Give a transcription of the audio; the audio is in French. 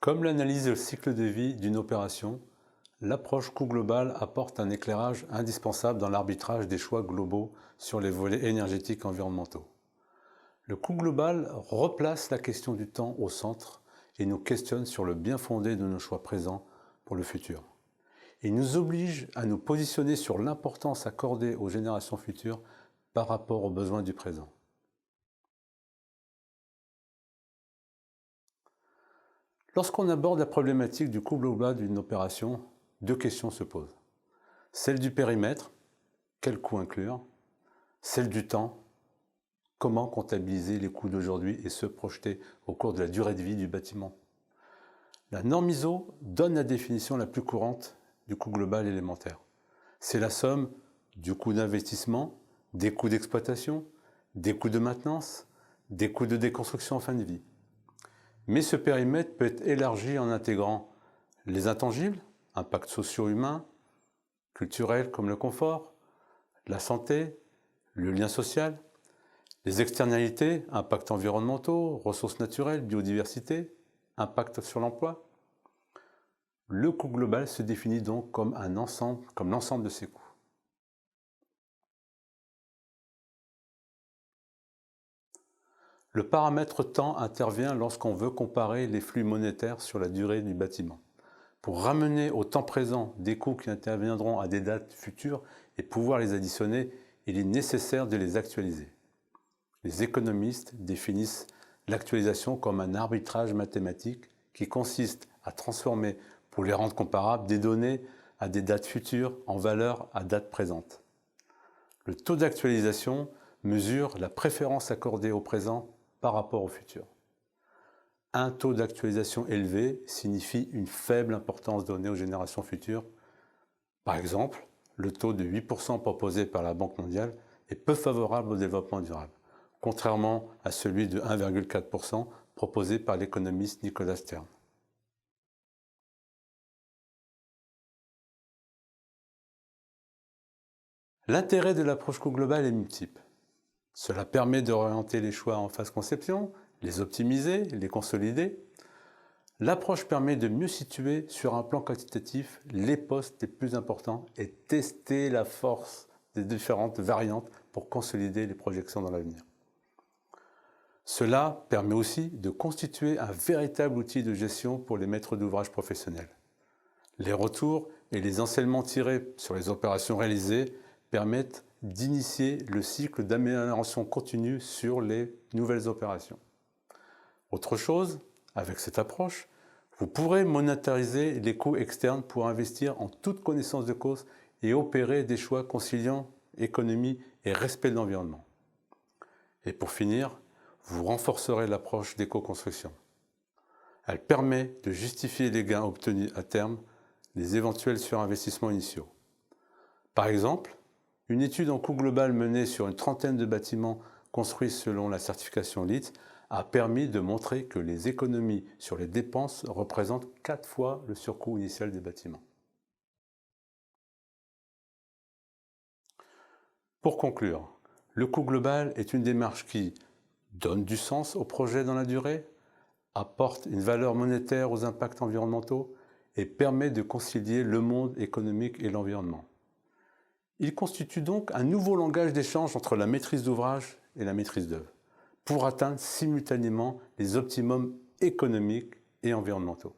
Comme l'analyse le cycle de vie d'une opération, l'approche coût global apporte un éclairage indispensable dans l'arbitrage des choix globaux sur les volets énergétiques et environnementaux. Le coût global replace la question du temps au centre et nous questionne sur le bien fondé de nos choix présents pour le futur. Il nous oblige à nous positionner sur l'importance accordée aux générations futures par rapport aux besoins du présent. Lorsqu'on aborde la problématique du coût global d'une opération, deux questions se posent. Celle du périmètre, quel coût inclure? Celle du temps, comment comptabiliser les coûts d'aujourd'hui et se projeter au cours de la durée de vie du bâtiment? La norme ISO donne la définition la plus courante du coût global élémentaire. C'est la somme du coût d'investissement, des coûts d'exploitation, des coûts de maintenance, des coûts de déconstruction en fin de vie. Mais ce périmètre peut être élargi en intégrant les intangibles, impacts sociaux humains, culturels comme le confort, la santé, le lien social, les externalités, impacts environnementaux, ressources naturelles, biodiversité, impact sur l'emploi. Le coût global se définit donc comme l'ensemble de ces coûts. Le paramètre temps intervient lorsqu'on veut comparer les flux monétaires sur la durée du bâtiment. Pour ramener au temps présent des coûts qui interviendront à des dates futures et pouvoir les additionner, il est nécessaire de les actualiser. Les économistes définissent l'actualisation comme un arbitrage mathématique qui consiste à transformer, pour les rendre comparables, des données à des dates futures en valeurs à date présente. Le taux d'actualisation mesure la préférence accordée au présent par rapport au futur. Un taux d'actualisation élevé signifie une faible importance donnée aux générations futures. Par exemple, le taux de 8% proposé par la Banque mondiale est peu favorable au développement durable, contrairement à celui de 1,4% proposé par l'économiste Nicolas Stern. L'intérêt de l'approche coût global est multiple. Cela permet d'orienter les choix en phase conception, les optimiser, les consolider. L'approche permet de mieux situer sur un plan quantitatif les postes les plus importants et tester la force des différentes variantes pour consolider les projections dans l'avenir. Cela permet aussi de constituer un véritable outil de gestion pour les maîtres d'ouvrage professionnels. Les retours et les enseignements tirés sur les opérations réalisées permettent d'initier le cycle d'amélioration continue sur les nouvelles opérations. Autre chose, avec cette approche, vous pourrez monétariser les coûts externes pour investir en toute connaissance de cause et opérer des choix conciliant économie et respect de l'environnement. Et pour finir, vous renforcerez l'approche d'éco-construction. Elle permet de justifier les gains obtenus à terme, les éventuels surinvestissements initiaux. Par exemple, une étude en coût global menée sur une trentaine de bâtiments construits selon la certification LEED a permis de montrer que les économies sur les dépenses représentent 4 fois le surcoût initial des bâtiments. Pour conclure, le coût global est une démarche qui donne du sens au projet dans la durée, apporte une valeur monétaire aux impacts environnementaux et permet de concilier le monde économique et l'environnement. Il constitue donc un nouveau langage d'échange entre la maîtrise d'ouvrage et la maîtrise d'œuvre, pour atteindre simultanément les optimums économiques et environnementaux.